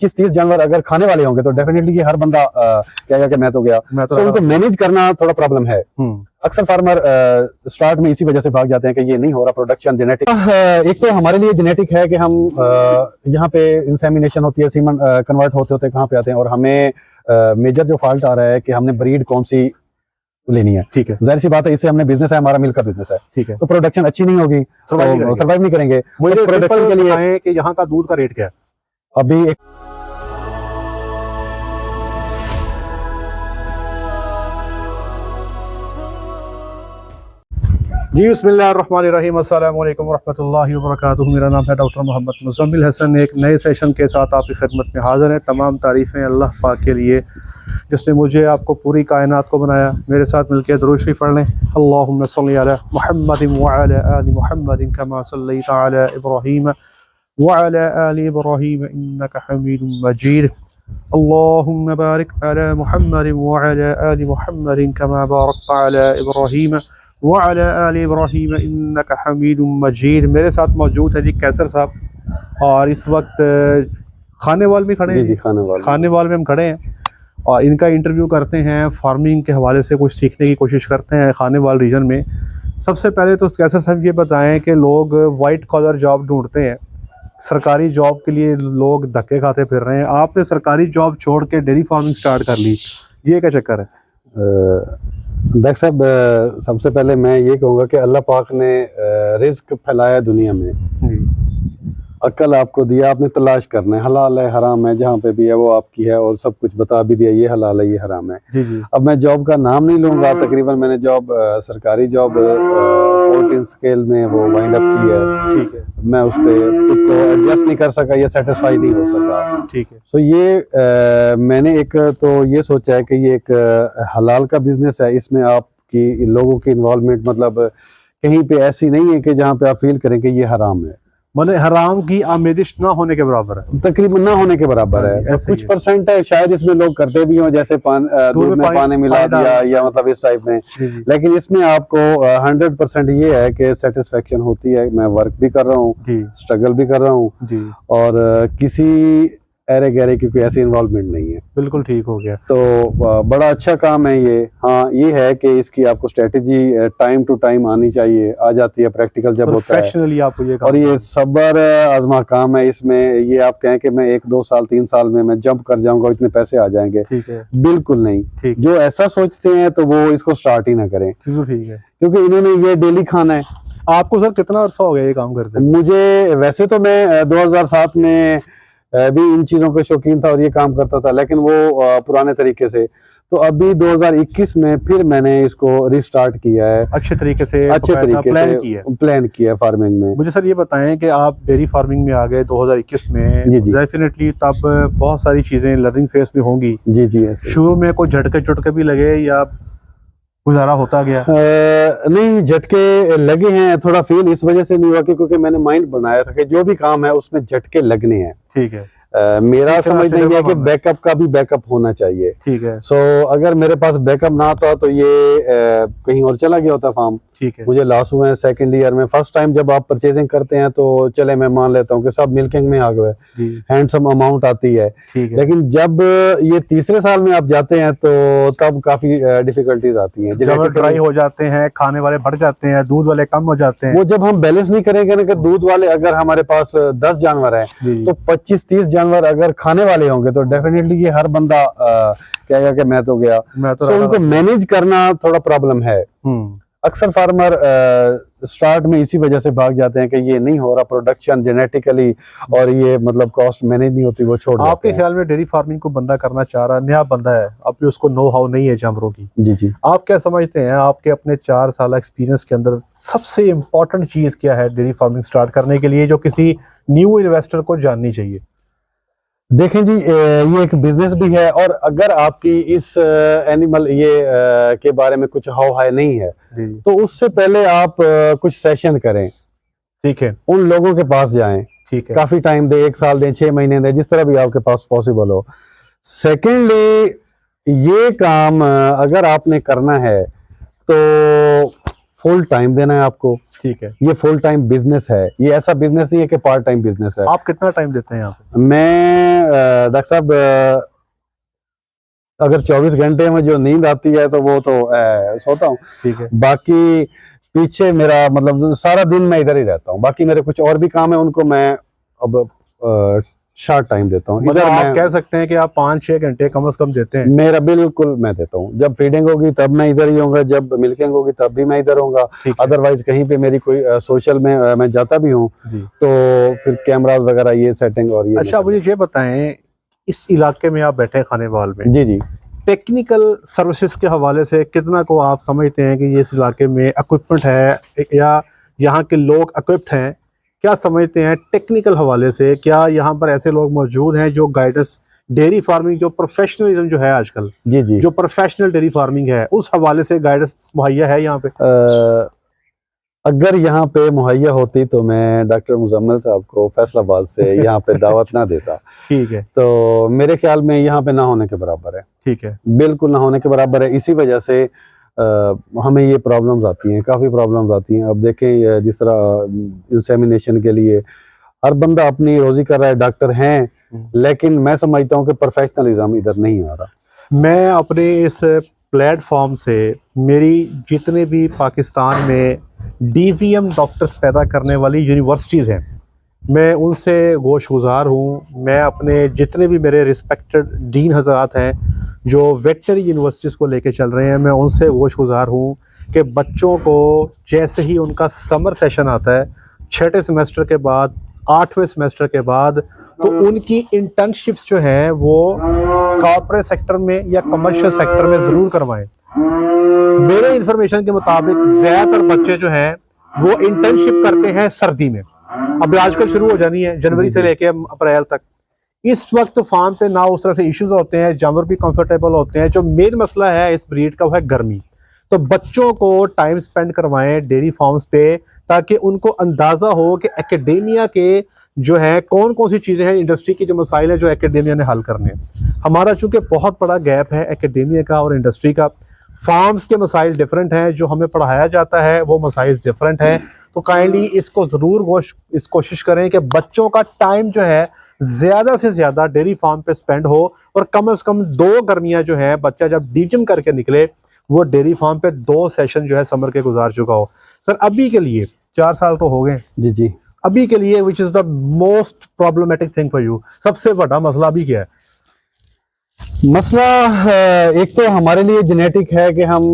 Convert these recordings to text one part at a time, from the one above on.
25-30 जानवर अगर खाने वाले होंगे तो डेफिनेटली ये हर बंदा कहेगा कि मैं तो गया। तो उनको मैनेज करना थोड़ा प्रॉब्लम है। अक्सर फार्मर स्टार्ट में इसी वजह से भाग जाते हैं कि ये नहीं हो रहा प्रोडक्शन जेनेटिक। एक तो हमारे लिए जेनेटिक है कि हम यहाँ पे इंसेमिनेशन होती है, सीमन कन्वर्ट होते होते कहाँ पे आते हैं, और हमें मेजर जो फॉल्ट आ रहा है कि हमने ब्रीड कौन सी लेनी है। ठीक है, जाहिर सी बात है, इससे हमने बिजनेस है, हमारा मिल्क का बिजनेस है। ठीक है, तो प्रोडक्शन अच्छी नहीं होगी, सर्वाइव नहीं करेंगे। मुझे प्रोडक्शन के लिए कि यहाँ का दूध का रेट क्या है अभी? एक जी बिस्मिल्लाहिर्रहमानिर्रहीम, अस्सलाम वालेकुम वरहमतुल्लाहि वबरकातुहू। मेरा नाम है डॉक्टर मोहम्मद मुज़म्मिल हसन। एक नए सेशन के साथ आपकी खिदमत में हाज़िर है। तमाम तारीफ़ें अल्लाह पाक के लिए जिसने मुझे आपको पूरी कायनात को बनाया। मेरे साथ मिलकर दुरूद शरीफ पढ़ लें। अल्लाहुम्मा सल्ली अला मुहम्मदिन व अला आलि मुहम्मदिन कमा सल्लैता अला इब्राहीम व अला आलि इब्राहीम इन्नका हमीदुम मजीद। अल्लाहुम्मा बारिक अला मुहम्मदिन व अला आलि मुहम्मदिन कमा बारकता अला इब्राहीम व अला आलि इब्राहीम इन्नका हमीदुम मजीद। मेरे साथ मौजूद है जी कैसर साहब, और इस वक्त खानेवाल में खड़े हैं। जी, खानेवाल में हम खड़े हैं और इनका इंटरव्यू करते हैं। फार्मिंग के हवाले से कुछ सीखने की कोशिश करते हैं खानेवाल रीजन में। सबसे पहले तो कैसर साहब ये बताएं कि लोग वाइट कॉलर जॉब ढूंढते हैं, सरकारी जॉब के लिए लोग धक्के खाते फिर रहे हैं। आपने सरकारी जॉब छोड़ के डेयरी फार्मिंग स्टार्ट कर ली, ये क्या चक्कर है? डॉक्टर साहब, सबसे पहले मैं ये कहूँगा कि अल्लाह पाक ने रिज्क फैलाया दुनिया में, अक्ल आपको दिया, आपने तलाश करना है। हलाल है हराम है, जहाँ पे भी है वो आपकी है, और सब कुछ बता भी दिया, ये हलाल है ये हराम है। जी जी। अब मैं जॉब का नाम नहीं लूँगा, तकरीबन मैंने जॉब सरकारी जॉब 14 स्केल में वो वाइंड अप की है। ठीक है, मैं उस पर खुद को एडजस्ट नहीं कर सका या सेटिस्फाई नहीं हो सका। ठीक है, तो ये मैंने एक तो ये सोचा है कि ये एक हलाल का बिजनेस है, इसमें आपकी लोगों की इन्वॉल्वमेंट मतलब कहीं पे ऐसी नहीं है कि जहाँ पे आप फील करें कि ये हराम है। मतलब हराम की आमेदिश ना होने के बराबर है, तकरीबन ना होने के बराबर है। कुछ परसेंट है शायद इसमें लोग करते भी हों, जैसे दूध में पानी मिला दिया या मतलब इस टाइप में, लेकिन इसमें आपको 100% ये है कि सेटिस्फेक्शन होती है। मैं वर्क भी कर रहा हूँ, स्ट्रगल भी कर रहा हूँ, और किसी अरे गहरे की कोई ऐसी इन्वॉल्वमेंट नहीं है। बिल्कुल ठीक हो गया, तो बड़ा अच्छा काम है ये। हाँ, ये है कि इसकी आपको स्ट्रेटेजी टाइम टू टाइम आनी चाहिए, आ जाती है प्रैक्टिकल जब होता है, आपको ये और ये सब्र आजमा काम है। इसमें ये आप कहें कि मैं 1-2 साल 3 साल में मैं जंप कर जाऊंगा, इतने पैसे आ जाएंगे, बिल्कुल नहीं। जो ऐसा सोचते हैं तो वो इसको स्टार्ट ही ना करें। ठीक है, क्योंकि इन्होंने ये डेली खाना है। आपको सर कितना अर्सा हो गया ये काम करते? मुझे वैसे तो मैं 2007 में भी इन चीजों का शौकीन था और ये काम करता था, लेकिन वो पुराने तरीके से। तो अभी 2021 में फिर मैंने इसको रिस्टार्ट किया है, अच्छे तरीके से प्लान किया फार्मिंग में। मुझे सर ये बताएं कि आप डेयरी फार्मिंग में आ गए 2021 में, डेफिनेटली तब बहुत सारी चीजें लर्निंग फेस में होंगी। जी जी। शुरू में कोई झटके चुटके भी लगे या गुजारा होता गया? नहीं, झटके लगे हैं, थोड़ा फील इस वजह से नहीं हुआ क्योंकि मैंने माइंड बनाया था कि जो भी काम है उसमें झटके लगने हैं। ठीक है, मेरा समझ नहीं है कि बैकअप का भी बैकअप होना चाहिए। ठीक है, सो अगर मेरे पास बैकअप ना था तो ये कहीं और चला गया होता फार्म। ठीक है, मुझे लॉस हुए हैं सेकंड ईयर में। फर्स्ट टाइम जब आप परचेजिंग करते हैं तो चले मैं मान लेता हूँ कि सब मिल्किंग में आ गए, हैंडसम अमाउंट आती है। लेकिन जब ये तीसरे साल में आप जाते हैं तो तब काफी डिफिकल्टीज आती हैं, जब ड्राई हो जाते हैं, खाने वाले बढ़ जाते हैं, दूध वाले कम हो जाते हैं। वो जब हम बैलेंस नहीं करेंगे ना कि दूध वाले अगर हमारे पास 10 जानवर हैं तो 25-30 जानवर अगर खाने वाले होंगे तो डेफिनेटली ये हर बंदा कहेगा कि मैं तो गया। तो उनको मैनेज करना थोड़ा प्रॉब्लम है। अक्सर फार्मर स्टार्ट में इसी वजह से भाग जाते हैं कि ये नहीं हो रहा प्रोडक्शन जेनेटिकली, और ये मतलब कॉस्ट मैनेज नहीं होती, वो छोड़। आपके ख्याल में डेयरी फार्मिंग को बंदा करना चाह रहा, नया बंदा है, अब उसको नो हाउ नहीं है जानवरों की, जी जी, आप क्या समझते हैं आपके अपने 4 साल एक्सपीरियंस के अंदर सबसे इम्पोर्टेंट चीज क्या है डेयरी फार्मिंग स्टार्ट करने के लिए जो किसी न्यू इन्वेस्टर को जाननी चाहिए? देखें जी, ये एक बिजनेस भी है, और अगर आपकी इस एनिमल ये के बारे में कुछ हाव हाय नहीं है तो उससे पहले आप कुछ सेशन करें। ठीक है, उन लोगों के पास जाएं। ठीक है, काफी टाइम दे, 1 साल दें, 6 महीने दें, जिस तरह भी आपके पास पॉसिबल हो। सेकेंडली, ये काम अगर आपने करना है तो फुल टाइम देना है आपको। ठीक है। ये फुल टाइम बिजनेस है, ये ऐसा बिजनेस नहीं है कि पार्ट टाइम बिजनेस है। आप कितना टाइम देते हैं यहाँ पे? मैं डॉक्टर साहब अगर 24 घंटे में जो नींद आती है तो वो तो सोता हूँ। ठीक है। बाकी पीछे मेरा मतलब सारा दिन मैं इधर ही रहता हूँ। बाकी मेरे कुछ और भी काम है, उनको मैं अब शॉर्ट टाइम देता हूँ। मतलब इधर आप मैं कह सकते हैं कि आप 5-6 घंटे कम से कम देते हैं? मेरा बिल्कुल मैं देता हूँ। जब फीडिंग होगी तब मैं इधर ही होऊंगा, जब मिल्किंग होगी तब भी मैं इधर होऊंगा। अदरवाइज कहीं पे मेरी कोई सोशल में मैं जाता भी हूँ तो फिर कैमरास वगैरह ये सेटिंग और ये। अच्छा, मुझे ये बताएं, इस इलाके में आप बैठे खानेवाल में, जी जी, टेक्निकल सर्विसेज के हवाले से कितना को आप समझते हैं कि ये इस इलाके में इक्विपमेंट है या यहाँ के लोग इक्विप्ड हैं? क्या समझते हैं टेक्निकल हवाले से? क्या यहाँ पर ऐसे लोग मौजूद हैं जो गाइडेंस, डेयरी फार्मिंग जो प्रोफेशनलिज्म जो है आजकल, जी जी, जो प्रोफेशनल डेयरी फार्मिंग है, उस हवाले से गाइडेंस मुहैया है यहाँ पे? अगर यहाँ पे मुहैया होती तो मैं डॉक्टर मुजम्मिल साहब को फैसलाबाद से यहाँ पे दावत ना देता। ठीक है। तो मेरे ख्याल में यहाँ पे ना होने के बराबर है। ठीक है, बिल्कुल ना होने के बराबर है। इसी वजह से हमें ये प्रॉब्लम्स आती हैं, काफ़ी प्रॉब्लम्स आती हैं। अब देखें जिस तरह इंसेमिनेशन के लिए हर बंदा अपनी रोजी कर रहा है, डॉक्टर हैं, लेकिन मैं समझता हूँ कि प्रोफेशनलिज्म इधर नहीं आ रहा। मैं अपने इस प्लेटफॉर्म से मेरी जितने भी पाकिस्तान में DVM डॉक्टर्स पैदा करने वाली यूनिवर्सिटीज़ हैं, मैं उनसे गोशगुजार हूँ। मैं अपने जितने भी मेरे रिस्पेक्टेड डीन हजरात हैं जो वेटनरी यूनिवर्सिटीज़ को लेके चल रहे हैं, मैं उनसे गोशगुजार हूँ कि बच्चों को जैसे ही उनका समर सेशन आता है, 6ठे सेमेस्टर के बाद, 8वें सेमेस्टर के बाद, तो उनकी इंटर्नशिप्स जो हैं वो कॉर्पोरेट सेक्टर में या कमर्शियल सेक्टर में ज़रूर करवाएं। मेरे इन्फॉर्मेशन के मुताबिक ज़्यादातर बच्चे जो हैं वो इंटर्नशिप करते हैं सर्दी में। अब आजकल शुरू हो जानी है जनवरी से लेके अप्रैल तक। इस वक्त फार्म पे ना उस तरह से इश्यूज होते हैं, जानवर भी कंफर्टेबल होते हैं। जो मेन मसला है इस ब्रीड का वो है गर्मी। तो बच्चों को टाइम स्पेंड करवाएं डेयरी फार्म्स पे, ताकि उनको अंदाज़ा हो कि एकेडेमिया के जो है कौन कौन सी चीज़ें हैं, इंडस्ट्री की जो मसाइल है जो एकेडेमिया ने हल करने हैं। हमारा चूँकि बहुत बड़ा गैप है एकेडेमिया का और इंडस्ट्री का। फार्म्स के मसाइल डिफरेंट हैं, जो हमें पढ़ाया जाता है वो मसाइल डिफरेंट हैं। तो काइंडली इसको ज़रूर इस कोशिश करें कि बच्चों का टाइम जो है ज़्यादा से ज़्यादा डेयरी फार्म पे स्पेंड हो, और कम से कम 2 गर्मियाँ जो है बच्चा जब डीजम करके निकले वो डेयरी फार्म पे 2 सेशन जो है समर के गुजार चुका हो। सर अभी के लिए 4 साल तो हो गए जी जी, अभी के लिए which is the most problematic thing for you? सबसे बड़ा मसला अभी क्या है? मसला एक तो हमारे लिए जेनेटिक है कि हम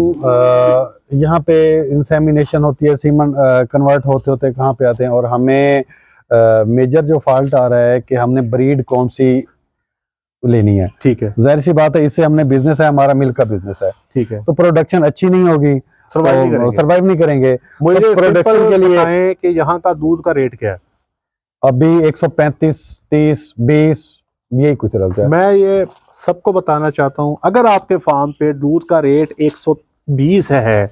यहाँ पे इंसेमिनेशन होती है, सीमन कन्वर्ट होते होते कहाँ पे आते हैं, और हमें मेजर जो फॉल्ट आ रहा है कि हमने ब्रीड कौन सी लेनी है। ठीक है, जाहिर सी बात है, इससे हमने बिजनेस है, हमारा मिल्क का बिजनेस है। ठीक है, तो प्रोडक्शन अच्छी नहीं होगी, सर्वाइव नहीं करेंगे। मुझे प्रोडक्शन के लिए बताएं कि यहाँ का दूध का रेट क्या है? अभी 135, 30, 20 यही कुछ चलता है। मैं ये सबको बताना चाहता हूँ, अगर आपके फार्म पे दूध का रेट 120 है,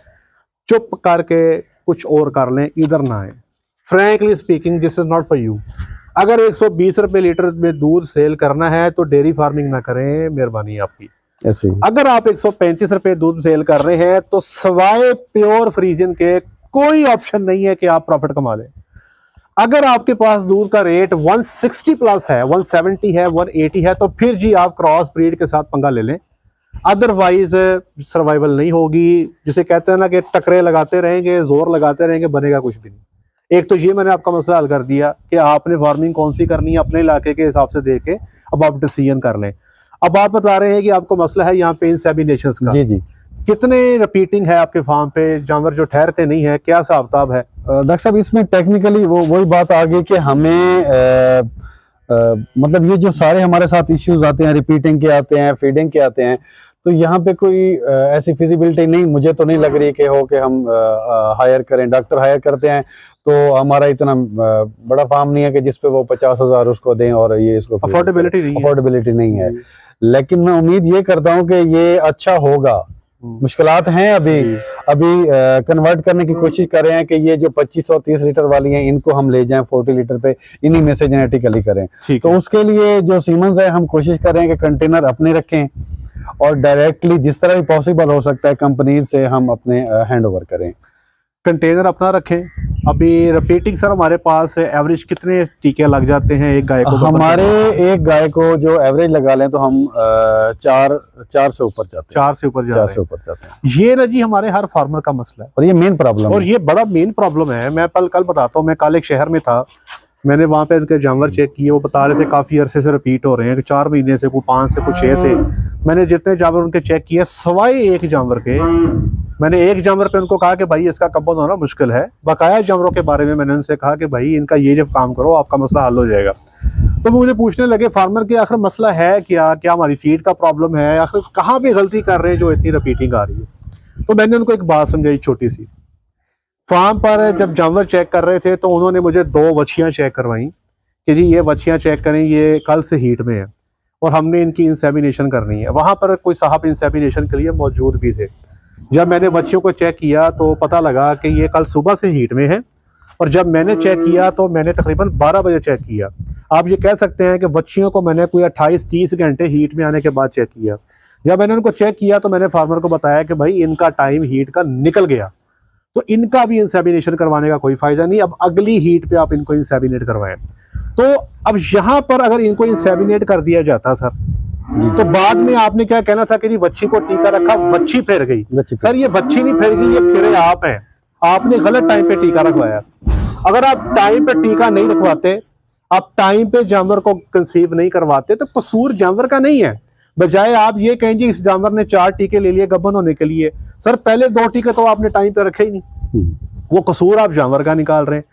चुप करके कुछ और कर लें, इधर ना आए। Frankly speaking this is not for you. अगर 120 रुपये लीटर में दूध सेल करना है तो डेयरी फार्मिंग ना करें, मेहरबानी आपकी। ऐसे ही अगर आप 135 रुपये दूध सेल कर रहे हैं तो सवाए प्योर फ्रीजन के कोई ऑप्शन नहीं है कि आप प्रॉफिट कमा लें। अगर आपके पास दूध का रेट 160 प्लस है, 170 है, 180 है, तो फिर जी आप क्रॉस ब्रीड के साथ पंगा ले लें, अदरवाइज सर्वाइवल नहीं होगी। जिसे कहते हैं ना कि टकरे लगाते रहेंगे, जोर लगाते रहेंगे, बनेगा कुछ भी नहीं। एक तो ये मैंने आपका मसला हल कर दिया कि आपने फार्मिंग कौन सी करनी है अपने इलाके के हिसाब से देख के अब आप डिसीजन कर लें। अब आप बता रहे हैं कि आपको मसला है यहाँ पे इंसेमिनेशंस का। जी जी, कितने रिपीटिंग है आपके फार्म पे जानवर जो ठहरते नहीं है, क्या हिसाब किताब है? डॉक्टर साहब इसमें टेक्निकली वही बात आ गई कि हमें मतलब ये जो सारे हमारे साथ इश्यूज आते हैं, रिपीटिंग के आते हैं, फीडिंग के आते हैं, तो यहाँ पे कोई ऐसी फिजिबिलिटी नहीं, मुझे तो नहीं लग रही कि हो कि हम हायर करें। डॉक्टर हायर करते हैं तो हमारा इतना बड़ा फार्म नहीं है कि जिसपे वो 50,000 उसको दें और ये इसको अफोर्डेबिलिटी नहीं है। लेकिन मैं उम्मीद ये करता हूँ कि ये अच्छा होगा। मुश्किलात हैं अभी कन्वर्ट करने की कोशिश कर रहे हैं कि ये जो 25 और 30 लीटर वाली हैं इनको हम ले जाएं 40 लीटर पे, इन्हीं में से जेनेटिकली करें। तो उसके लिए जो सीमंस है हम कोशिश कर रहे हैं कि कंटेनर अपने रखें और डायरेक्टली जिस तरह भी पॉसिबल हो सकता है कंपनीज से हम अपने हैंड ओवर करें। कंटेनर अपना रखें। अभी रिपीटिंग सर हमारे पास एवरेज कितने टीके लग जाते हैं एक गाय को? हमारे एक गाय को जो एवरेज लगा लें तो हम 4 से ऊपर जाते हैं। 4 से ऊपर जाते हैं। ये ना जी हमारे हर फार्मर का मसला है और ये मेन प्रॉब्लम और ये बड़ा मेन प्रॉब्लम है। मैं कल बताता हूँ, मैं कल एक शहर में था, मैंने वहाँ पे इनके जानवर चेक किए, वो बता रहे थे काफ़ी अरसे से रिपीट हो रहे हैं, 4 महीने से, कोई 5 से, कोई 6 से। मैंने जितने जानवर उनके चेक किए सवाए एक जानवर के, मैंने एक जानवर पे उनको कहा कि भाई इसका कब्बन होना मुश्किल है। बकाया जानवरों के बारे में मैंने उनसे कहा कि भाई इनका ये जब काम करो आपका मसला हल हो जाएगा। तो मुझे पूछने लगे फार्मर के आखिर मसला है क्या, क्या हमारी फीड का प्रॉब्लम है, आखिर कहाँ पे गलती कर रहे हैं जो इतनी रिपीटिंग आ रही है। तो मैंने उनको एक बात समझाई छोटी सी। फार्म पर जब जानवर चेक कर रहे थे तो उन्होंने मुझे 2 बछियाँ चेक करवाई कि जी ये बछियाँ चेक करें, ये कल से हीट में है और हमने इनकी इंसेमिनेशन करनी है। वहाँ पर कोई साहब इंसेमिनेशन के लिए मौजूद भी थे। जब मैंने बच्चियों को चेक किया तो पता लगा कि ये कल सुबह से हीट में है और जब मैंने चेक किया तो मैंने तकरीबन 12 बजे चेक किया। आप ये कह सकते हैं कि बच्चियों को मैंने कोई 28-30 घंटे हीट में आने के बाद चेक किया। जब मैंने उनको चेक किया तो मैंने फार्मर को बताया कि भाई इनका टाइम हीट का निकल गया, तो इनका भी इंसेमिनेशन करवाने का कोई फायदा नहीं, अब अगली हीट पे आप इनको इंसेमिनेट करवाएं। तो अब यहाँ पर अगर इनको इंसेमिनेट कर दिया जाता सर, तो बाद में आपने क्या कहना था कि जी बच्ची को टीका रखा, बच्ची फिर गई। सर ये बच्ची नहीं फिर गई, ये फिरे आप हैं, आपने गलत टाइम पे टीका रखवाया। अगर आप टाइम पे टीका नहीं रखवाते, आप टाइम पे जानवर को कंसीव नहीं करवाते, तो कसूर जानवर का नहीं है। बजाय आप ये कहें जी इस जानवर ने 4 टीके ले लिए गब्बन होने के लिए, सर पहले 2 टीके तो आपने टाइम पे रखे ही नहीं, वो कसूर आप जानवर का निकाल रहे हैं।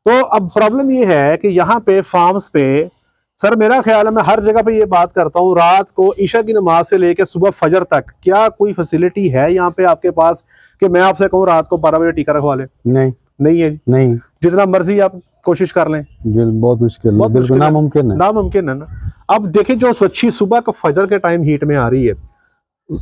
तो अब प्रॉब्लम ये है कि यहाँ पे फार्म्स पे सर मेरा ख्याल है, मैं हर जगह पे ये बात करता हूँ, रात को ईशा की नमाज से लेकर सुबह फजर तक क्या कोई फैसिलिटी है यहाँ पे आपके पास कि मैं आपसे कहूँ रात को 12 बजे टीका रखवा लें? नहीं है, नहीं, जितना मर्जी आप कोशिश कर लें, बहुत मुश्किल, बिल्कुल नामुमकिन है, नामुमकिन है ना। अब देखिए जो बच्ची सुबह का फजर के टाइम हीट में आ रही है,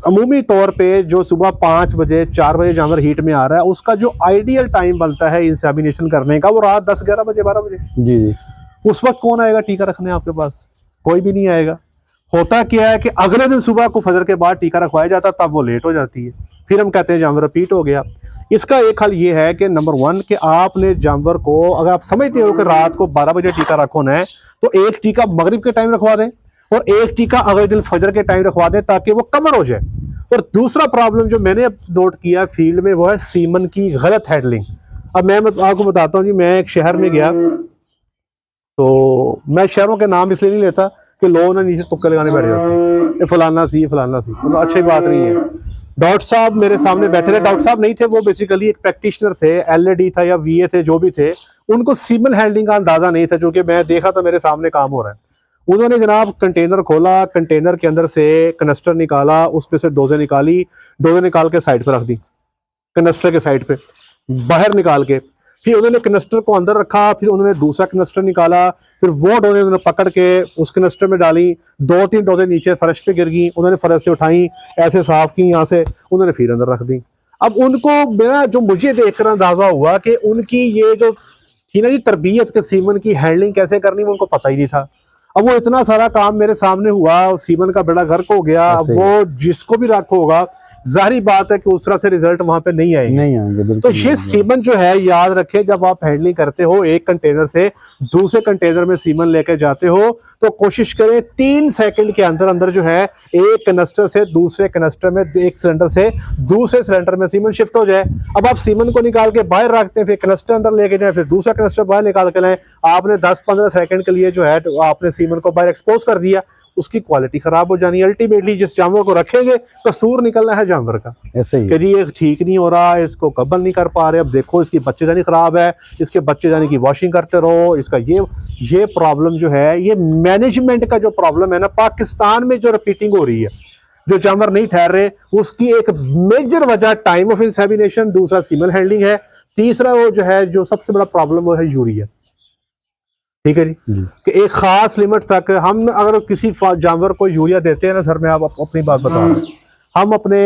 अमूमी तौर पे जो सुबह 5 बजे 4 बजे जानवर हीट में आ रहा है, उसका जो आइडियल टाइम बनता है इंसेमिनेशन करने का वो रात 10-11 बजे 12 बजे। जी। उस वक्त कौन आएगा टीका रखने आपके पास? कोई भी नहीं आएगा। होता क्या है कि अगले दिन सुबह को फजर के बाद टीका रखवाया जाता, तब वो लेट हो जाती है, फिर हम कहते हैं जानवर रिपीट हो गया। इसका एक हल ये है कि नंबर 1 कि आपने जानवर को, अगर आप समझते हो कि रात को 12 बजे टीका रखवाना है, तो एक टीका मगरिब के टाइम रखवा दें और एक टीका अगले दिन फजर के टाइम रखवा दें ताकि वो कवर हो जाए। और दूसरा प्रॉब्लम जो मैंने नोट किया फील्ड में वो है सीमन की गलत हैंडलिंग। अब मैं आपको बताता हूँ जी, मैं एक शहर में गया, तो मैं शहरों के नाम इसलिए नहीं लेता कि लोग ना नीचे तुक्के लगाने बैठ जाते हैं, फलाना सी तो अच्छी बात नहीं है। डॉक्टर साहब मेरे सामने बैठे थे, डॉक्टर साहब नहीं थे, वो बेसिकली एक प्रैक्टिशनर थे, एलएडी था या वीए थे, जो भी थे, उनको सीमन हैंडलिंग का अंदाजा नहीं था, क्योंकि मैं देखा तो मेरे सामने काम हो रहा है। उन्होंने जनाब कंटेनर खोला, कंटेनर के अंदर से कनस्टर निकाला, उस पे से डोजे निकाली, डोजे निकाल के साइड पर रख दी, कनस्टर के साइड पे बाहर निकाल के, फिर उन्होंने कनस्टर को अंदर रखा, फिर उन्होंने दूसरा कनस्टर निकाला, फिर वो डोजे उन्होंने पकड़ के उस कनस्टर में डाली, 2-3 डोजे नीचे फर्श पे गिर गई, उन्होंने फर्श से उठाई, ऐसे साफ की यहाँ से, उन्होंने फिर अंदर रख दी। अब उनको मेरा जो मुझे देखकर अंदाजा हुआ कि उनकी ये जो थी ना जी तरबियत के सीमन की हैंडलिंग कैसे करनी, वो उनको पता ही नहीं था। अब वो इतना सारा काम मेरे सामने हुआ, सीमन का बेड़ा गर्क हो गया। अब वो जिसको भी रख होगा, जाहिर बात है कि उस तरह से रिजल्ट वहां पे नहीं आएंगे। तो ये सीमन जो है याद रखे, जब आप हैंडलिंग करते हो एक कंटेनर से दूसरे कंटेनर में सीमन लेके जाते हो, तो कोशिश करें 3 सेकंड के अंदर अंदर जो है एक कनस्टर से दूसरे कनस्टर में, एक सिलेंडर से दूसरे सिलेंडर में सीमन शिफ्ट हो जाए। अब आप सीमन को निकाल के बाहर रखते हैं, फिर कनस्टर अंदर लेके जाए, फिर दूसरा कनस्टर बाहर निकाल के लाए, आपने 10-15 सेकंड के लिए जो है आपने सीमन को बाहर एक्सपोज कर दिया, उसकी क्वालिटी खराब हो जानी। अल्टीमेटली जिस जानवर को रखेंगे कसूर निकलना है जानवर का, ऐसे ही कि जी ये ठीक नहीं हो रहा, इसको कब्बल नहीं कर पा रहे, अब देखो इसकी बच्चेदानी खराब है, इसके बच्चेदानी की वॉशिंग करते रहो, इसका ये प्रॉब्लम जो है, ये मैनेजमेंट का जो प्रॉब्लम है ना, पाकिस्तान में जो रिपीटिंग हो रही है, जो जानवर नहीं ठहर रहे, उसकी एक मेजर वजह टाइम ऑफ इंसेमिनेशन, दूसरा सीमन हैंडलिंग है, तीसरा वो जो है जो सबसे बड़ा प्रॉब्लम वो है यूरिया। ठीक है जी, कि एक खास लिमिट तक हम अगर किसी जानवर को यूरिया देते हैं ना सर, मैं आप अपनी बात बता रहा हूँ, हम अपने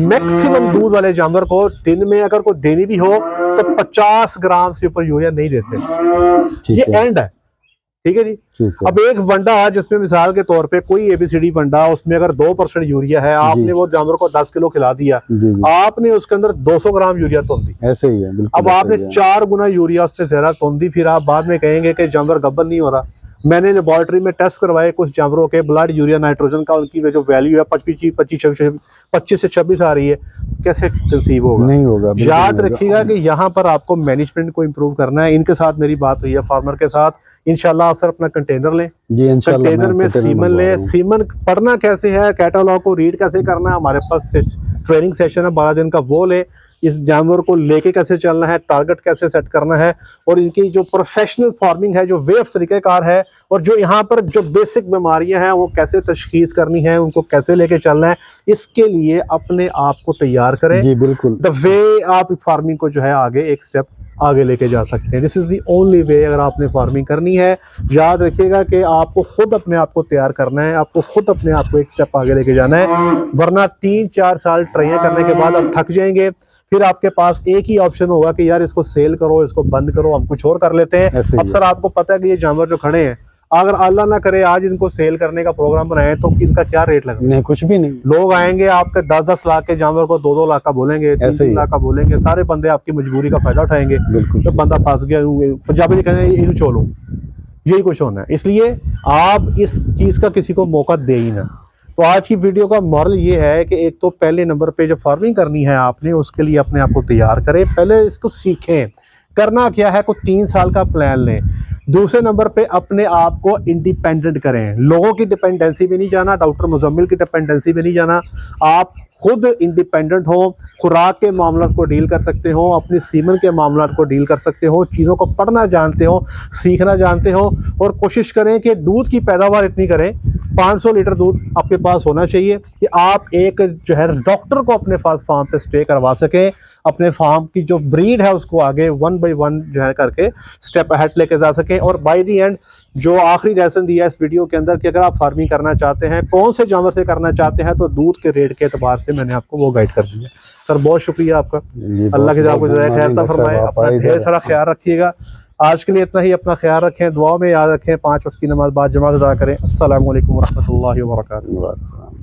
मैक्सिमम दूध वाले जानवर को दिन में अगर कोई देनी भी हो तो 50 ग्राम से ऊपर यूरिया नहीं देते। ये एंड है ठीक है जी। ठीक है। अब एक वंडा है जिसमें मिसाल के तौर पे कोई ABCD वंडा, उसमें अगर 2% यूरिया है, आपने वो जानवर को 10 किलो खिला दिया, जी, जी। आपने उसके अंदर 200 ग्राम यूरिया तोड़ दी, ऐसे ही है बिल्कुल। अब आपने 4 गुना यूरिया उसमें ज़रा तोड़ दी, फिर आप बाद में कहेंगे कि जानवर गब्बर नहीं हो रहा। मैंने लेबोरेटरी में टेस्ट करवाए कुछ जानवरों के ब्लड यूरिया नाइट्रोजन का, उनकी जो वैल्यू है 25 से 26 आ रही है, कैसे कंसीव होगा? नहीं होगा। याद रखिएगा कि यहाँ पर आपको मैनेजमेंट को इम्प्रूव करना है। इनके साथ मेरी बात हुई है फार्मर के साथ, इंशाल्लाह आप सर अपना कंटेनर लें जी, इंशाल्लाह कंटेनर में सीमन लें। सीमन पढ़ना कैसे है, कैटलॉग को रीड कैसे करना है, हमारे पास ट्रेनिंग सेशन है 12 दिन का, वो ले। इस जानवर को लेके कैसे चलना है, टारगेट कैसे सेट करना है, और इनकी जो प्रोफेशनल फार्मिंग है, जो वे ऑफ तरीक़ेकार है, और जो यहाँ पर जो बेसिक बीमारियां हैं वो कैसे तशखीस करनी है, उनको कैसे लेके चलना है, इसके लिए अपने आप को तैयार करें। जी बिल्कुल। द वे आप फार्मिंग को जो है आगे एक स्टेप आगे लेके जा सकते हैं। This is the only way. अगर आपने फार्मिंग करनी है, याद रखिएगा कि आपको खुद अपने आप को तैयार करना है, आपको खुद अपने आप को एक स्टेप आगे लेके जाना है, वरना 3-4 साल ट्राइयां करने के बाद आप थक जाएंगे। फिर आपके पास एक ही ऑप्शन होगा कि यार इसको सेल करो, इसको बंद करो, हम कुछ और कर लेते हैं। अब सर आपको पता है कि ये जानवर जो खड़े हैं, अगर अल्लाह ना करे आज इनको सेल करने का प्रोग्राम बनाए तो इनका क्या रेट लगेगा? नहीं, कुछ भी नहीं। लोग आएंगे आपके 10-10 लाख के जानवर को 2-2 लाख का बोलेंगे, 3-3 लाख का बोलेंगे, सारे बंदे आपकी मजबूरी का फायदा उठाएंगे। तो बंदा फंस गया, पंजाबी कहेंगे इन चोलो, यही कुछ होना है। इसलिए आप इस चीज का किसी को मौका दे ही ना। तो आज की वीडियो का मॉरल ये है कि एक तो पहले नंबर पे जो फार्मिंग करनी है आपने, उसके लिए अपने आप को तैयार करें, पहले इसको सीखें करना क्या है, कोई 3 साल का प्लान लें। दूसरे नंबर पे अपने आप को इंडिपेंडेंट करें, लोगों की डिपेंडेंसी में नहीं जाना, डॉक्टर मुजम्मिल की डिपेंडेंसी में नहीं जाना। आप खुद इंडिपेंडेंट हो, खुराक के मामलों को डील कर सकते हो, अपने सीमन के मामलों को डील कर सकते हो, चीज़ों को पढ़ना जानते हो, सीखना जानते हो, और कोशिश करें कि दूध की पैदावार इतनी करें 500 लीटर दूध आपके पास होना चाहिए कि आप एक जो है डॉक्टर को अपने पास फार्म पे स्टे करवा सकें, अपने फार्म की जो ब्रीड है उसको आगे 1 by 1 जो है करके स्टेप अहेड लेके जा सकें। और बाय द एंड जो आखिरी लेसन दिया इस वीडियो के अंदर कि अगर आप फार्मिंग करना चाहते हैं, कौन से जानवर से करना चाहते हैं, तो दूध के रेट के एतबार से मैंने आपको वो गाइड कर दिया। सर बहुत शुक्रिया आपका, अल्लाह के आपको जज़ाए खैर फरमाए, अपना ढेर सारा ख्याल रखिएगा। आज के लिए इतना ही, अपना ख्याल रखें, दुआ में याद रखें, 5 वक्त की नमाज बाद जमात अदा करें। अस्सलामु अलैकुम व रहमतुल्लाहि व बरकातुहू।